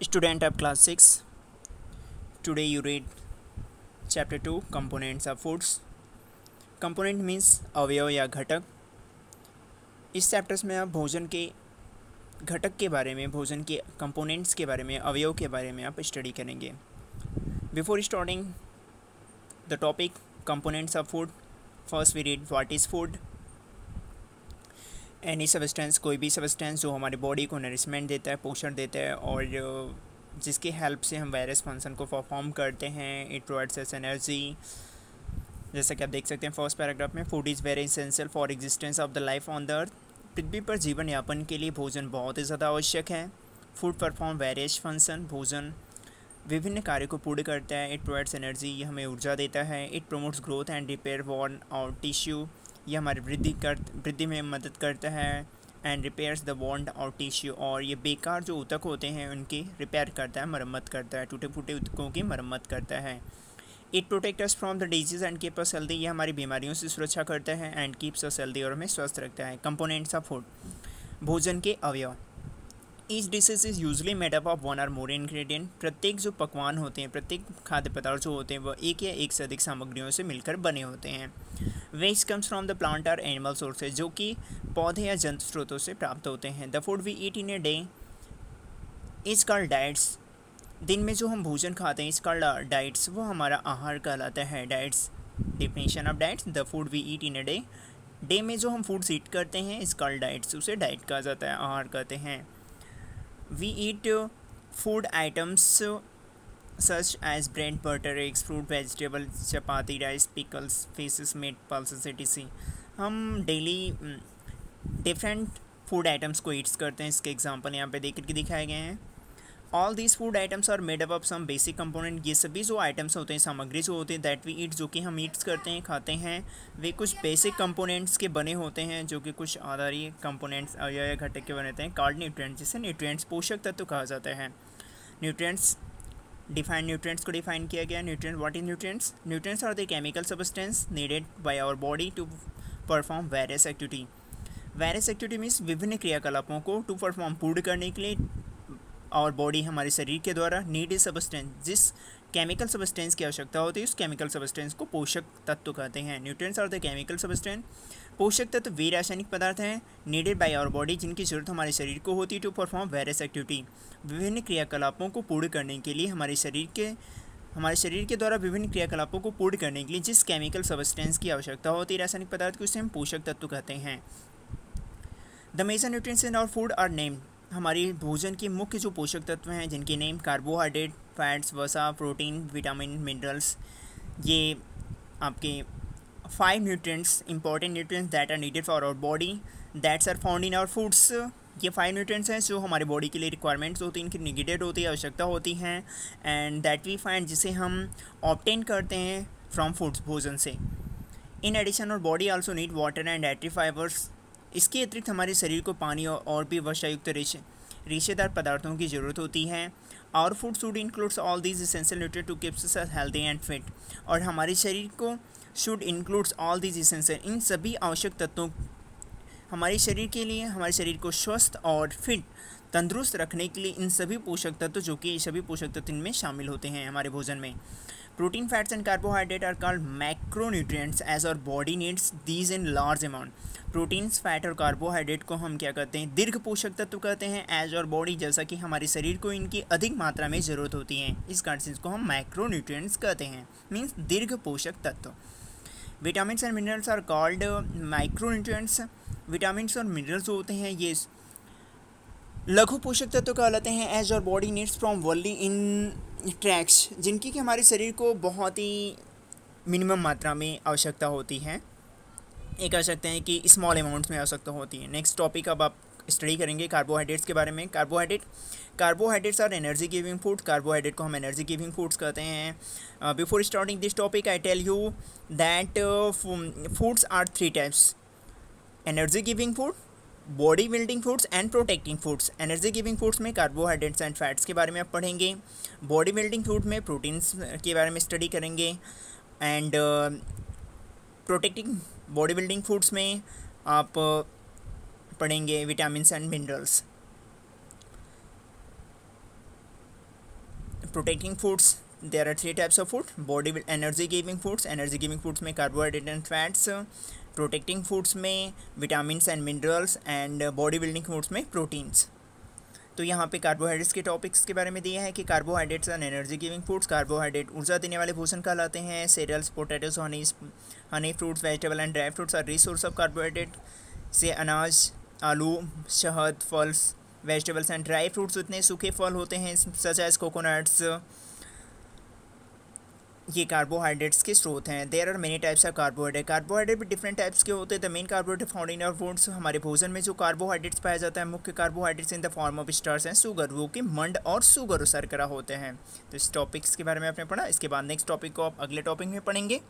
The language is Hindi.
Student of class 6, today you read chapter 2 components of foods. Component means अवयव या घटक. इस चैप्टर्स में आप भोजन के घटक के बारे में, भोजन के कंपोनेंट्स के बारे में, अवयव के बारे में आप स्टडी करेंगे. Before starting the topic components of food, first we read what is food. Any substance, कोई भी सब्सटेंस जो हमारी बॉडी को नरिशमेंट देता है, पोषण देता है और जिसकी हेल्प से हम वेरियस फंक्शन को परफॉर्म करते हैं. It provides us energy. जैसा कि आप देख सकते हैं फर्स्ट पैराग्राफ में, food is very essential for existence of the life on the earth. पृथ्वी पर जीवन यापन के लिए भोजन बहुत ही ज़्यादा आवश्यक है. फूड परफॉर्म वेरियस फंक्शन, भोजन विभिन्न कार्य को पूर्ण करता है. इट प्रोवाइड्स एनर्जी, ये हमें ऊर्जा देता है. It promotes growth and repair worn out tissue, ये हमारी वृद्धि में मदद करता है. एंड रिपेयर्स द वॉन्ड और टिश्यू, और ये बेकार जो ऊतक होते हैं उनकी रिपेयर करता है, मरम्मत करता है, टूटे फूटे ऊतकों की मरम्मत करता है. It protect us from the disease and keep us healthy, ये हमारी बीमारियों से सुरक्षा करता है. एंड कीप्स अस हेल्दी, और हमें स्वस्थ रखता है. कंपोनेंट्स ऑफ फूड, भोजन के अवयव. Each dishes is usually made up of one और मोर इंग्रेडिएंट. प्रत्येक जो पकवान होते हैं, प्रत्येक खाद्य पदार्थ जो होते हैं वह एक या एक से अधिक सामग्रियों से मिलकर बने होते हैं. Waste comes from the plant और एनिमल सोर्सेज, जो कि पौधे या जंतु स्रोतों से प्राप्त होते हैं. The food we eat in a day is called diets. दिन में जो हम भोजन खाते हैं इज कॉल्ड डाइट्स, वो हमारा आहार कहलाता है. Diets, definition of diets, the food we eat in a day. Day में जो हम फूड्स ईट करते हैं इज कॉल्ड डाइट्स, उसे डाइट कहा जाता है, आहार कहते हैं. वी ईट फूड आइटम्स such as bread, butter, eggs, fruit, vegetable, chapati, rice, pickles, fishes, meat, pulses etc. हम डेली डिफरेंट फूड आइटम्स को ईट्स करते हैं. इसके एग्जांपल यहाँ पे देख करके दिखाए गए हैं. All these food items are made up of some basic component. ये सभी जो आइटम्स होते हैं, सामग्री जो होती है, दैट वी ईट, जो कि हम ईट्स करते हैं, खाते हैं, वे कुछ बेसिक कंपोनेंट्स के बने होते हैं, जो कि कुछ आधारी कंपोनेंट्स या घटक के बने होते हैं, कॉल्ड न्यूट्रिएंट्स, जिसे न्यूट्रिएंट्स पोषक तत्व कहा जाता है. न्यूट्रिएंट्स डिफाइन, न्यूट्रिएंट्स को डिफाइन किया गया. Nutrient, what is nutrients? Nutrients are the chemical substance needed by our body to perform various activity. Various activity means विभिन्न क्रियाकलापों को टू परफॉर्म पूर्ण करने के लिए और बॉडी हमारे शरीर के द्वारा नीड इज सब्सटेंस, जिस केमिकल सब्सटेंस की आवश्यकता होती है उस केमिकल सब्सटेंस को पोषक तत्व कहते हैं. Nutrients are the chemical substance. पोषक तत्व वे रासायनिक पदार्थ हैं नीडेड बाय आवर बॉडी, जिनकी जरूरत हमारे शरीर को होती है टू परफॉर्म वेरियस एक्टिविटी, विभिन्न क्रियाकलापों को पूर्ण करने के लिए. हमारे शरीर के द्वारा विभिन्न क्रियाकलापों को पूर्ण करने के लिए जिस केमिकल सब्सटेंस की आवश्यकता होती है, रासायनिक पदार्थ को, उसे हम पोषक तत्व कहते हैं. The major nutrients in our food are named. हमारी भोजन के मुख्य जो पोषक तत्व हैं जिनके नेम कार्बोहाइड्रेट, फैट्स, वसा, प्रोटीन, विटामिन, मिनरल्स, ये आपके 5 nutrients, important nutrients that are needed for our body, that's are found in our foods. ये 5 न्यूट्रिएंट्स हैं जो हमारी बॉडी के लिए रिक्वायरमेंट्स होती हैं, इनकी नीडेड होती है, आवश्यकता होती हैं. एंड दैट वी फाइंड, जिसे हम ऑब्टेन करते हैं फ्रॉम फूड्स, भोजन से. इन एडिशन और body also need water and dietary fibres. इसके अतिरिक्त हमारे शरीर को पानी और भी वसायुक्त रेशेदार पदार्थों की ज़रूरत होती है. Our food should includes all these essential nutrients to keeps us healthy and fit. और हमारे शरीर को should includes all these essential, इन सभी आवश्यक तत्वों, हमारे शरीर के लिए, हमारे शरीर को स्वस्थ और फिट, तंदुरुस्त रखने के लिए इन सभी पोषक तत्व, जो कि सभी पोषक तत्व इनमें शामिल होते हैं हमारे भोजन में. Protein, fats and carbohydrate are called macronutrients as our body needs these in large amount. Proteins, fat और कार्बोहाइड्रेट को हम क्या कहते हैं? दीर्घ पोषक तत्व कहते हैं, एज और बॉडी, जैसा कि हमारे शरीर को इनकी अधिक मात्रा में ज़रूरत होती है. इस कारण से इसको हम मैक्रोन्यूट्रिएंट्स कहते हैं, मीन्स दीर्घ पोषक तत्व. Vitamins and minerals are called micronutrients. Vitamins और मिनरल्स होते हैं ये लघु पोषक तत्व कहलाते हैं, as our body needs from वर्ली इन ट्रैक्स, जिनकी कि हमारे शरीर को बहुत ही मिनिमम मात्रा में आवश्यकता होती है. ये कह सकते हैं कि स्मॉल अमाउंट्स में आवश्यकता होती है. नेक्स्ट टॉपिक अब आप स्टडी करेंगे कार्बोहाइड्रेट्स के बारे में. Carbohydrates are energy giving food. Carbohydrate को हम एनर्जी गिविंग फूड्स कहते हैं. Before starting this topic I tell you that foods are 3 types: energy giving food, body building foods and protecting foods. Energy giving foods में कार्बोहाइड्रेट्स एंड फैट्स के बारे में आप पढ़ेंगे. बॉडी बिल्डिंग फूड में प्रोटीन्स के बारे में स्टडी करेंगे. And protecting body building foods में आप पढ़ेंगे vitamins and minerals. Protecting foods, there are 3 types of food, body energy giving foods, energy giving foods में carbohydrate and fats, protecting foods में vitamin and minerals, and body building foods में प्रोटीन्स। तो यहाँ पे कार्बोहाइड्रेट्स के टॉपिक्स के बारे में दिया है कि carbohydrates and energy giving foods, carbohydrate ऊर्जा देने वाले भोजन कहलाते हैं। Cereals, potatoes, honey fruits, vegetable and dry fruits are rich source of carbohydrate. से अनाज, आलू, शहद, फल्स, वेजिटेबल्स एंड ड्राई फ्रूट्स, इतने सूखे फल होते हैं सच एज कोकोनट्स, ये कार्बोहाइड्रेट्स के स्रोत हैं। There are many types of carbohydrate, carbohydrate भी डिफरेंट टाइप्स के होते हैं। The main carbohydrate found in our foods, हमारे भोजन में जो कार्बोहाइड्रेट्स पाया जाता है, मुख्य carbohydrates in the form of starch and sugar, वो कि मंड और शुगर शर्करा होते हैं। तो इस टॉपिक्स के बारे में आपने पढ़ा। इसके बाद नेक्स्ट टॉपिक को आप अगले टॉपिक में पढ़ेंगे।